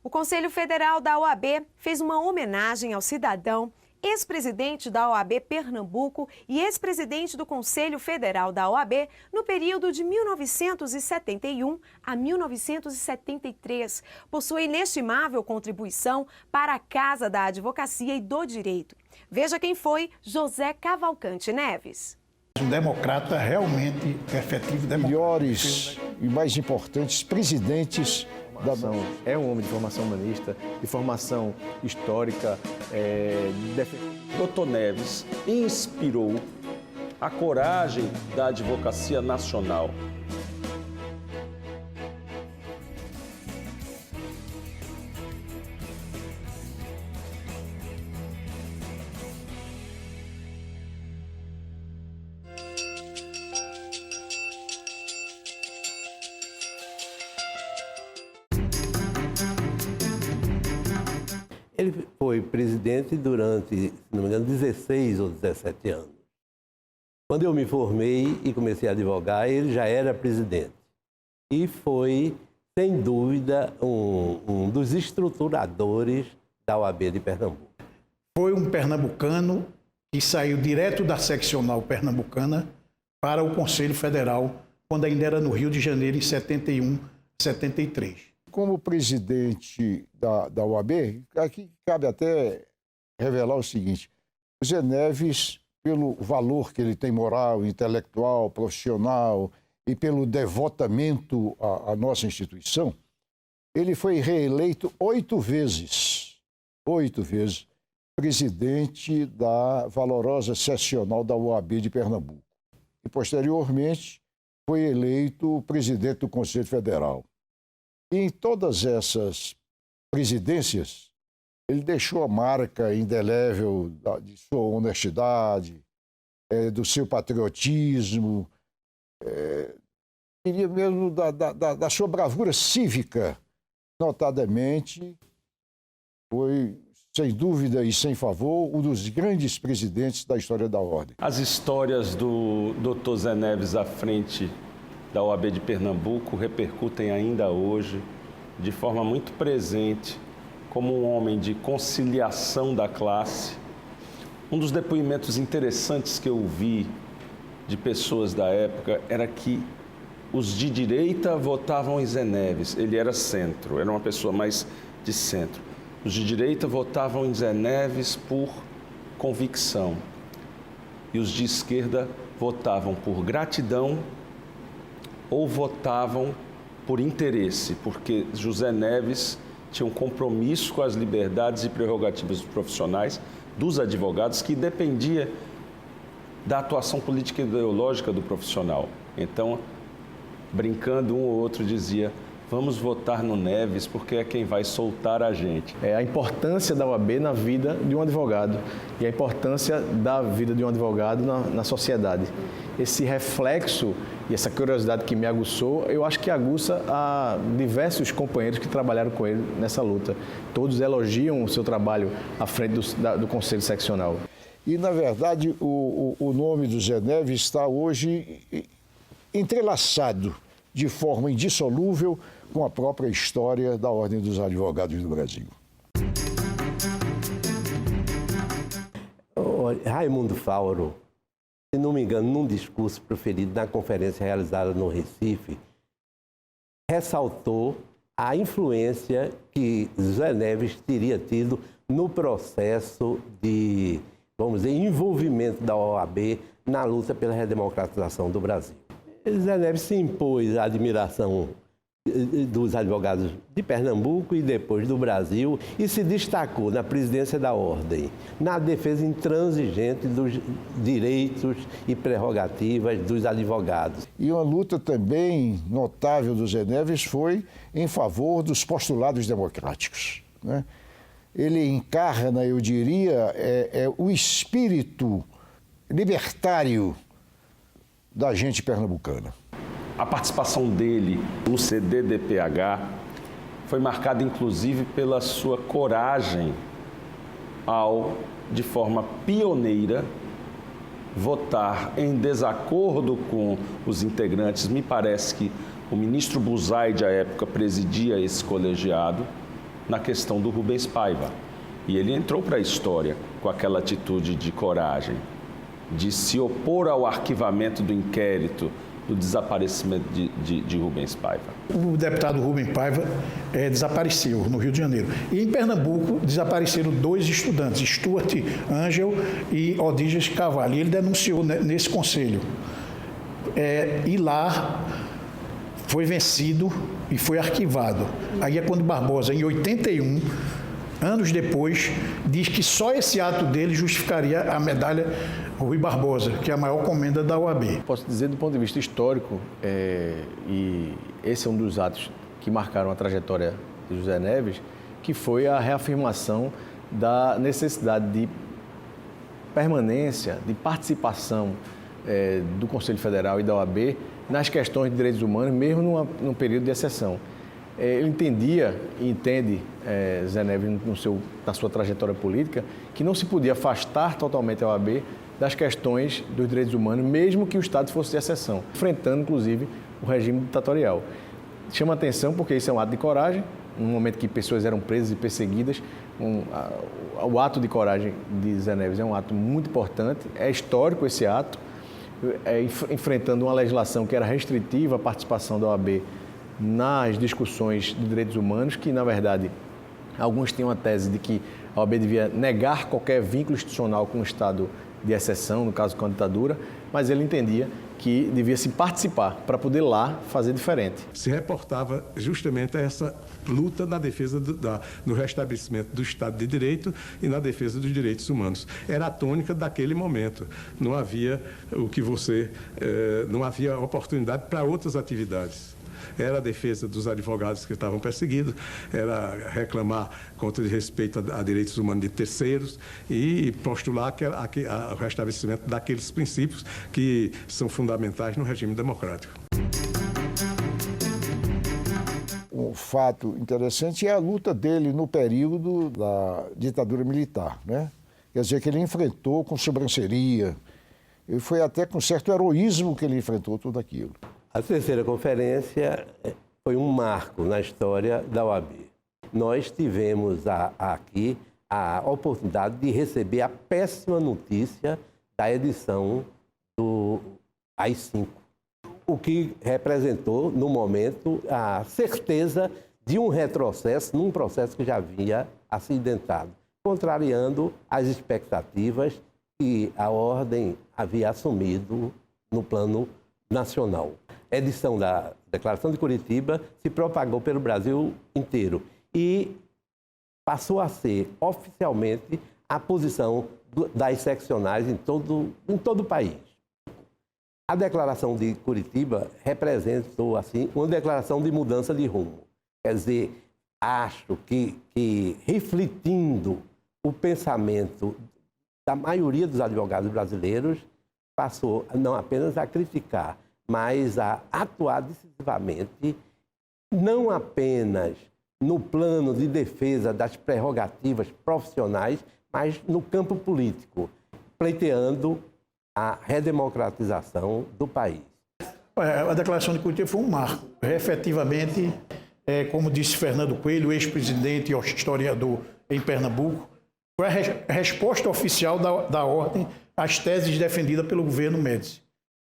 O Conselho Federal da OAB fez uma homenagem ao cidadão, ex-presidente da OAB Pernambuco e ex-presidente do Conselho Federal da OAB no período de 1971 a 1973. Possui inestimável contribuição para a Casa da Advocacia e do Direito. Veja quem foi José Cavalcante Neves. Um democrata realmente efetivo, democrata. Melhores e mais importantes presidentes da nação. É um homem de formação humanista, de formação histórica. Dr. Neves inspirou a coragem da advocacia nacional. Ele foi presidente durante, se não me engano, 16 ou 17 anos. Quando eu me formei e comecei a advogar, ele já era presidente. E foi, sem dúvida, um dos estruturadores da OAB de Pernambuco. Foi um pernambucano que saiu direto da seccional pernambucana para o Conselho Federal, quando ainda era no Rio de Janeiro, em 71, 73. Como presidente da OAB, aqui cabe até revelar o seguinte: o Zé Neves, pelo valor que ele tem moral, intelectual, profissional e pelo devotamento à nossa instituição, ele foi reeleito 8 vezes presidente da valorosa seccional da OAB de Pernambuco. E, posteriormente, foi eleito presidente do Conselho Federal. E em todas essas presidências, ele deixou a marca indelével de sua honestidade, do seu patriotismo, diria mesmo da sua bravura cívica. Notadamente, foi, sem dúvida e sem favor, um dos grandes presidentes da história da Ordem. As histórias do Dr. Zé Neves à frente da OAB de Pernambuco repercutem ainda hoje de forma muito presente como um homem de conciliação da classe. Um dos depoimentos interessantes que eu vi de pessoas da época era que os de direita votavam em Zé Neves. Ele era centro, era uma pessoa mais de centro. Os de direita votavam em Zé Neves por convicção. E os de esquerda votavam por gratidão ou votavam por interesse, porque José Neves tinha um compromisso com as liberdades e prerrogativas profissionais dos advogados que dependia da atuação política e ideológica do profissional. Então, brincando, um ou outro dizia: vamos votar no Neves porque é quem vai soltar a gente. A importância da OAB na vida de um advogado e a importância da vida de um advogado na sociedade. Esse reflexo e essa curiosidade que me aguçou, eu acho que aguça a diversos companheiros que trabalharam com ele nessa luta. Todos elogiam o seu trabalho à frente do Conselho Seccional. E, na verdade, o nome do Zé Neves está hoje entrelaçado de forma indissolúvel com a própria história da Ordem dos Advogados do Brasil. Raimundo Fauro, se não me engano, num discurso proferido na conferência realizada no Recife, ressaltou a influência que Zé Neves teria tido no processo de, vamos dizer, envolvimento da OAB na luta pela redemocratização do Brasil. Zé Neves se impôs à admiração dos advogados de Pernambuco e depois do Brasil e se destacou na presidência da Ordem, na defesa intransigente dos direitos e prerrogativas dos advogados. E uma luta também notável do Zé Neves foi em favor dos postulados democráticos, né? Ele encarna, eu diria, o espírito libertário da gente pernambucana. A participação dele no CDDPH foi marcada, inclusive, pela sua coragem ao, de forma pioneira, votar em desacordo com os integrantes. Me parece que o ministro Buzaide, à época, presidia esse colegiado, na questão do Rubens Paiva. E ele entrou para a história com aquela atitude de coragem, de se opor ao arquivamento do inquérito do desaparecimento de Rubens Paiva. O deputado Rubens Paiva desapareceu no Rio de Janeiro. E em Pernambuco desapareceram 2 estudantes, Stuart Angel e Odígias Carvalho. E ele denunciou nesse conselho. E lá foi vencido e foi arquivado. Aí é quando Barbosa, em 81, anos depois, diz que só esse ato dele justificaria a medalha Rui Barbosa, que é a maior comenda da OAB. Posso dizer, do ponto de vista histórico, e esse é um dos atos que marcaram a trajetória de José Neves, que foi a reafirmação da necessidade de permanência, de participação do Conselho Federal e da OAB nas questões de direitos humanos, mesmo num período de exceção. Ele entendia e entende, Zé Neves, na sua trajetória política, que não se podia afastar totalmente a OAB das questões dos direitos humanos, mesmo que o Estado fosse de exceção, enfrentando, inclusive, o regime ditatorial. Chama atenção porque isso é um ato de coragem, num momento que pessoas eram presas e perseguidas. O ato de coragem de Zé Neves é um ato muito importante, é histórico esse ato, enfrentando uma legislação que era restritiva à participação da OAB nas discussões de direitos humanos, que, na verdade, alguns tinham a tese de que a OAB devia negar qualquer vínculo institucional com o Estado de exceção, no caso com a ditadura, mas ele entendia que devia se participar para poder lá fazer diferente. Se reportava justamente a essa luta na defesa do restabelecimento do Estado de Direito e na defesa dos direitos humanos. Era a tônica daquele momento. Não havia não havia oportunidade para outras atividades. Era a defesa dos advogados que estavam perseguidos, era reclamar contra o respeito a direitos humanos de terceiros e postular o restabelecimento daqueles princípios que são fundamentais no regime democrático. Um fato interessante é a luta dele no período da ditadura militar, né? Quer dizer, que ele enfrentou com sobranceria, e foi até com certo heroísmo que ele enfrentou tudo aquilo. A terceira conferência foi um marco na história da OAB. Nós tivemos aqui a oportunidade de receber a péssima notícia da edição do AI-5, o que representou, no momento, a certeza de um retrocesso num processo que já havia acidentado, contrariando as expectativas que a ordem havia assumido no plano nacional. A edição da Declaração de Curitiba se propagou pelo Brasil inteiro e passou a ser oficialmente a posição das seccionais em todo o país. A Declaração de Curitiba representou, assim, uma declaração de mudança de rumo. Quer dizer, acho que refletindo o pensamento da maioria dos advogados brasileiros, passou não apenas a criticar, mas a atuar decisivamente, não apenas no plano de defesa das prerrogativas profissionais, mas no campo político, pleiteando a redemocratização do país. A Declaração de Curitiba foi um marco. Efetivamente, como disse Fernando Coelho, ex-presidente e historiador em Pernambuco, foi a resposta oficial da ordem às teses defendidas pelo governo Médici.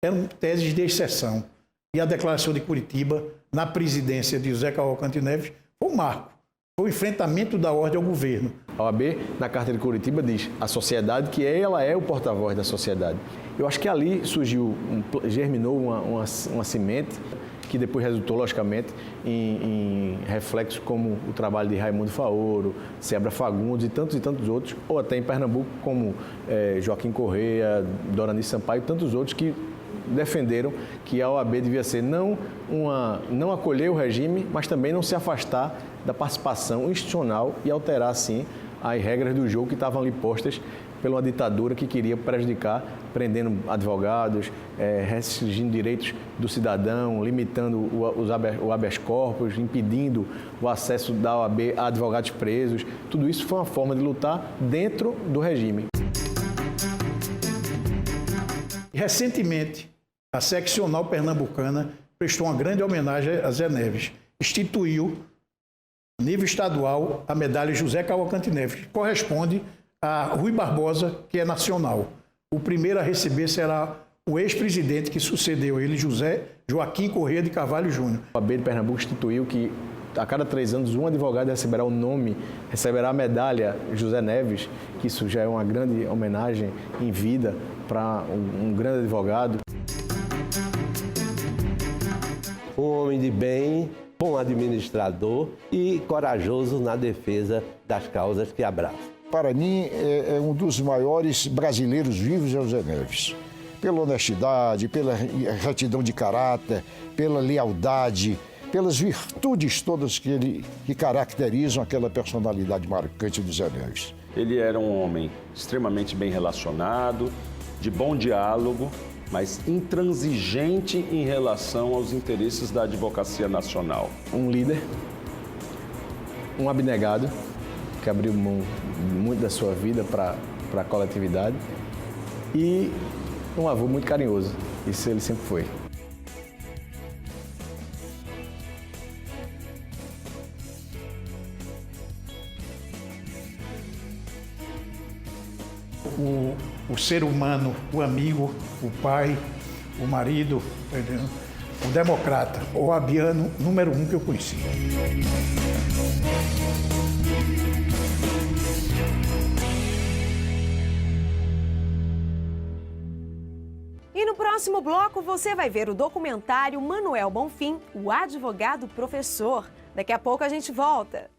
Eram teses de exceção. E a Declaração de Curitiba, na presidência de José Cavalcante Neves, foi um marco. Foi o enfrentamento da ordem ao governo. A OAB, na Carta de Curitiba, diz a sociedade que ela é o porta-voz da sociedade. Eu acho que ali germinou uma semente que depois resultou, logicamente, em reflexos como o trabalho de Raimundo Faoro, Seabra Fagundes e tantos outros, ou até em Pernambuco, como Joaquim Correia, Dorani Sampaio e tantos outros que defenderam que a OAB devia ser não acolher o regime, mas também não se afastar da participação institucional e alterar, assim, as regras do jogo que estavam ali postas pela uma ditadura que queria prejudicar, prendendo advogados, restringindo direitos do cidadão, limitando o habeas corpus, impedindo o acesso da OAB a advogados presos. Tudo isso foi uma forma de lutar dentro do regime. Recentemente, a seccional pernambucana prestou uma grande homenagem a Zé Neves. Instituiu, nível estadual, a medalha José Cavalcante Neves, que corresponde a Rui Barbosa, que é nacional. O primeiro a receber será o ex-presidente que sucedeu ele, José Joaquim Corrêa de Carvalho Júnior. A OAB de Pernambuco instituiu que a cada 3 anos um advogado receberá a medalha José Neves, que isso já é uma grande homenagem em vida para um grande advogado. Um homem de bem, bom administrador e corajoso na defesa das causas que abraça. Para mim, é um dos maiores brasileiros vivos, José Neves. Pela honestidade, pela retidão de caráter, pela lealdade, pelas virtudes todas que caracterizam aquela personalidade marcante do Zé Neves. Ele era um homem extremamente bem relacionado, de bom diálogo, mas intransigente em relação aos interesses da advocacia nacional. Um líder, um abnegado, que abriu mão muito da sua vida para a coletividade, e um avô muito carinhoso. Isso ele sempre foi. O ser humano, o amigo, o pai, o marido, o democrata, o oabiano número 1 que eu conheci. E no próximo bloco você vai ver o documentário Manuel Bonfim, o advogado professor. Daqui a pouco a gente volta.